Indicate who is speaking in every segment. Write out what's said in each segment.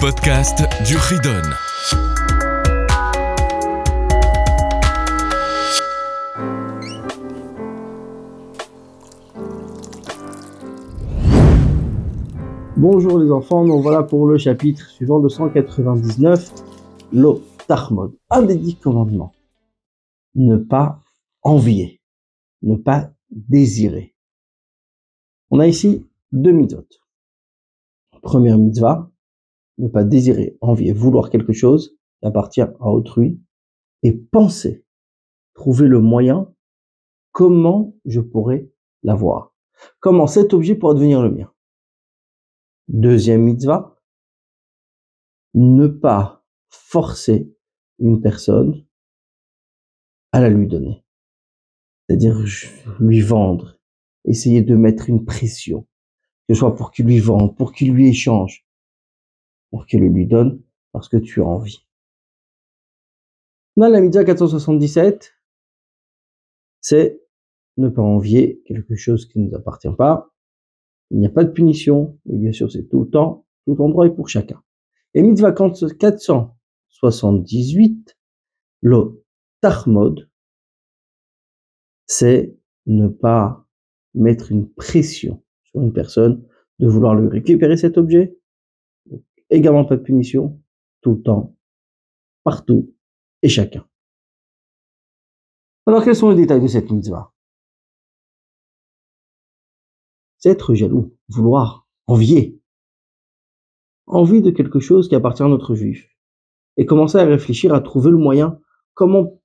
Speaker 1: podcast du Ridon.
Speaker 2: Bonjour les enfants, nous voilà pour le chapitre suivant 299, lo Tarmod. Un des 10 commandements. Ne pas envier, ne pas désirer. On a ici 2 mitzvot. Première mitzvah, ne pas désirer, envier, vouloir quelque chose qui appartient à autrui et penser, trouver le moyen, comment je pourrais l'avoir. Comment cet objet pourra devenir le mien. Deuxième mitzvah, ne pas forcer une personne à la lui donner. C'est-à-dire lui vendre, essayer de mettre une pression, que ce soit pour qu'il lui vende, pour qu'il lui échange, pour qu'il le lui donne parce que tu as envie. Dans la mitzvah 477, c'est ne pas envier quelque chose qui ne nous appartient pas. Il n'y a pas de punition, mais bien sûr c'est tout le temps, tout endroit et pour chacun. Et mitzvah 478, lo Tarmod, c'est ne pas mettre une pression sur une personne de vouloir lui récupérer cet objet. Également pas de punition, tout le temps, partout et chacun. Alors quels sont les détails de cette mitzvah? C'est être jaloux, vouloir, envier. Envie de quelque chose qui appartient à notre juif. Et commencer à réfléchir, à trouver le moyen, comment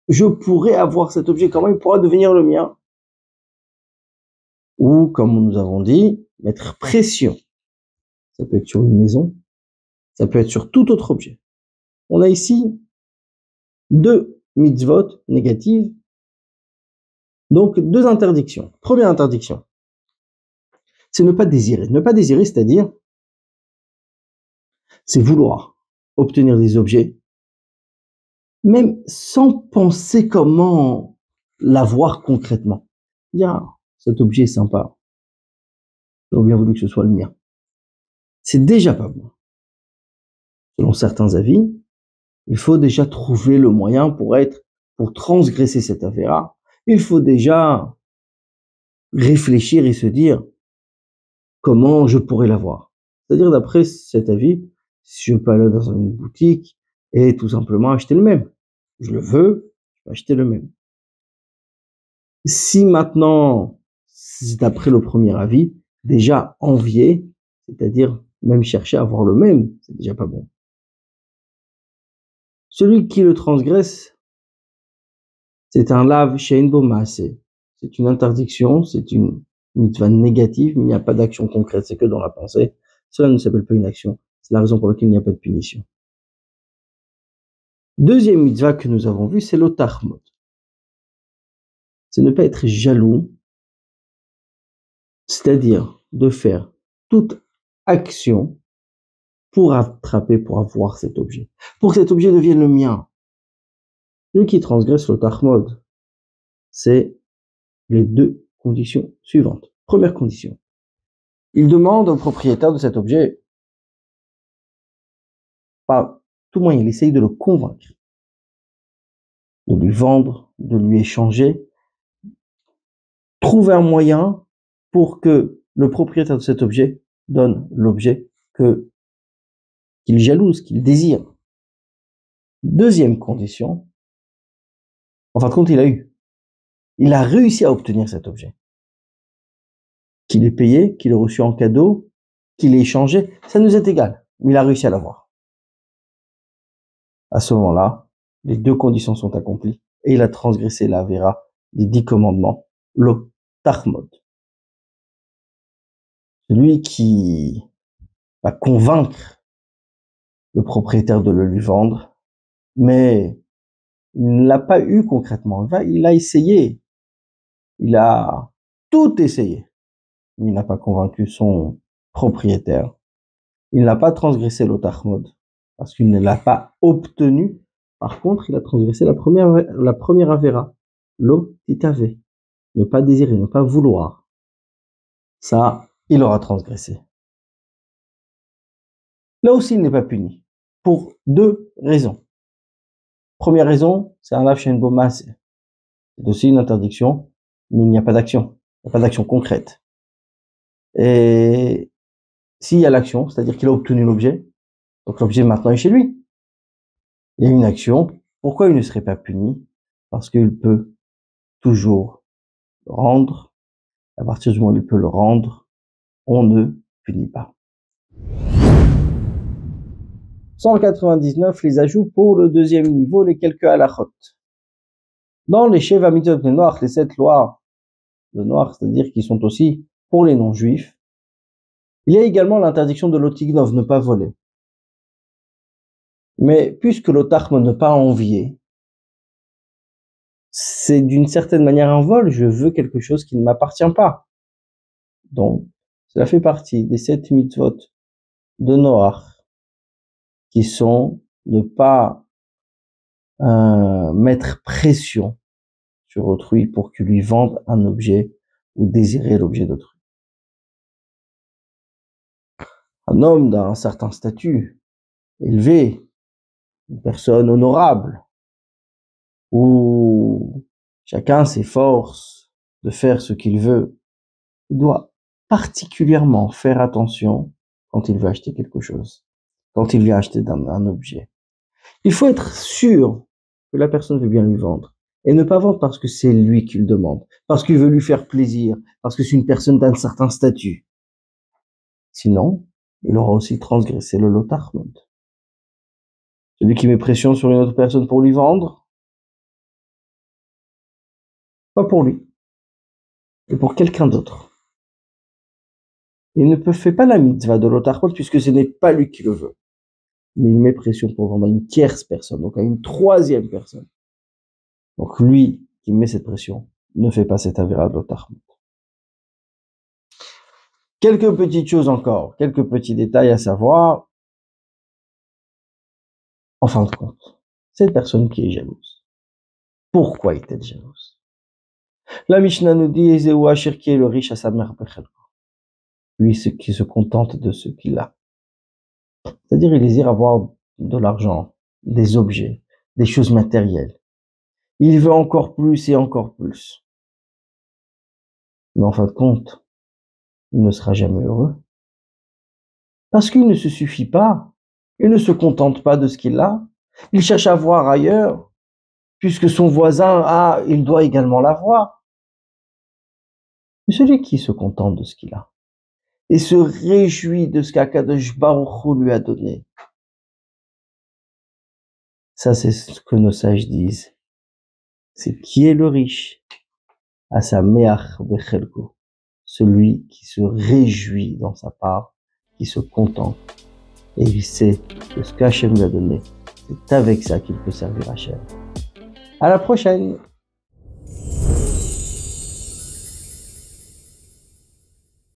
Speaker 2: je pourrais avoir cet objet, comment il pourra devenir le mien. Ou, comme nous avons dit, mettre pression. Ça peut être sur une maison, ça peut être sur tout autre objet. On a ici 2 mitzvot négatives, donc 2 interdictions. Première interdiction, c'est ne pas désirer. Ne pas désirer, c'est-à-dire, c'est vouloir obtenir des objets, même sans penser comment l'avoir concrètement. Cet objet est sympa, j'aurais bien voulu que ce soit le mien. C'est déjà pas bon. Selon certains avis, il faut déjà trouver le moyen pour transgresser cette affaire. Il faut déjà réfléchir et se dire comment je pourrais l'avoir. C'est-à-dire, d'après cet avis, si je peux aller dans une boutique et tout simplement acheter le même. Je le veux, je peux acheter le même. Si maintenant, d'après le premier avis, déjà envier, c'est-à-dire même chercher à avoir le même, c'est déjà pas bon. Celui qui le transgresse, c'est un lav shein bo maaseh. C'est une interdiction, c'est une mitzvah négative, mais il n'y a pas d'action concrète, c'est que dans la pensée. Cela ne s'appelle pas une action. C'est la raison pour laquelle il n'y a pas de punition. Deuxième mitzvah que nous avons vu, c'est lo Tarmod. C'est ne pas être jaloux, c'est-à-dire de faire toute action pour attraper, pour avoir cet objet. Pour que cet objet devienne le mien. Celui qui transgresse lo Tarmod, c'est les 2 conditions suivantes. Première condition. Il demande au propriétaire de cet objet, par tout moyen, il essaye de le convaincre, de lui vendre, de lui échanger, trouver un moyen pour que le propriétaire de cet objet donne l'objet qu'il jalouse, qu'il désire. Deuxième condition, en fin de compte, il a réussi à obtenir cet objet. Qu'il ait payé, qu'il ait reçu en cadeau, qu'il ait échangé, ça nous est égal, mais il a réussi à l'avoir. À ce moment-là, les 2 conditions sont accomplies et il a transgressé la Avera des 10 commandements, lo Tarmod. Celui qui va convaincre le propriétaire de le lui vendre, mais il ne l'a pas eu concrètement. Il a essayé, il a tout essayé, mais il n'a pas convaincu son propriétaire. Il n'a pas transgressé lo Tarmod parce qu'il ne l'a pas obtenu. Par contre, il a transgressé la première Avera, lo Titave, ne pas désirer, ne pas vouloir. Ça, il aura transgressé. Là aussi, il n'est pas puni. Pour deux raisons. Première raison, c'est un lâche bo masse. C'est aussi une interdiction, mais il n'y a pas d'action. Il n'y a pas d'action concrète. Et s'il y a l'action, c'est-à-dire qu'il a obtenu l'objet, donc l'objet maintenant est chez lui. Il y a une action. Pourquoi il ne serait pas puni? Parce qu'il peut toujours le rendre. À partir du moment où il peut le rendre, on ne punit pas. 199, les ajouts pour le deuxième niveau, les quelques halachot. Dans les Sheva Mitzvot de Noach, les 7 lois de Noach, c'est-à-dire qui sont aussi pour les non-juifs, il y a également l'interdiction de l'otignov, ne pas voler. Mais puisque l'otachma ne pas envier, c'est d'une certaine manière un vol, je veux quelque chose qui ne m'appartient pas. Donc, cela fait partie des 7 mitzvot de Noach, qui sont ne pas mettre pression sur autrui pour qu'il lui vende un objet ou désirer l'objet d'autrui. Un homme d'un certain statut, élevé, une personne honorable, où chacun s'efforce de faire ce qu'il veut, il doit particulièrement faire attention quand il veut acheter quelque chose, quand il vient acheter un objet. Il faut être sûr que la personne veut bien lui vendre et ne pas vendre parce que c'est lui qui le demande, parce qu'il veut lui faire plaisir, parce que c'est une personne d'un certain statut. Sinon, il aura aussi transgressé le lot Ahmad. Celui qui met pression sur une autre personne pour lui vendre, pas pour lui, et pour quelqu'un d'autre. Il ne fait pas la mitzvah de lot Ahmad puisque ce n'est pas lui qui le veut. Mais il met pression pour vendre à une tierce personne, donc à une troisième personne. Donc lui qui met cette pression ne fait pas cette avéra de lot Ahmad. Quelques petites choses encore, quelques petits détails à savoir. En fin de compte, cette personne qui est jalouse, pourquoi est-elle jalouse? La Mishnah nous dit, Ezeu Asher qui est le riche à sa mère Bechelko. Lui, ce qui se contente de ce qu'il a. C'est-à-dire, il désire avoir de l'argent, des objets, des choses matérielles. Il veut encore plus et encore plus. Mais en fin de compte, il ne sera jamais heureux. Parce qu'il ne se suffit pas. Il ne se contente pas de ce qu'il a. Il cherche à voir ailleurs, puisque son voisin a, il doit également l'avoir. Mais celui qui se contente de ce qu'il a et se réjouit de ce qu'Akadosh Baruch Hu lui a donné, ça c'est ce que nos sages disent. C'est qui est le riche? À sa meach bechelko, celui qui se réjouit dans sa part, qui se contente et il sait que ce qu'Hachem lui a donné, c'est avec ça qu'il peut servir Hachem. À la prochaine!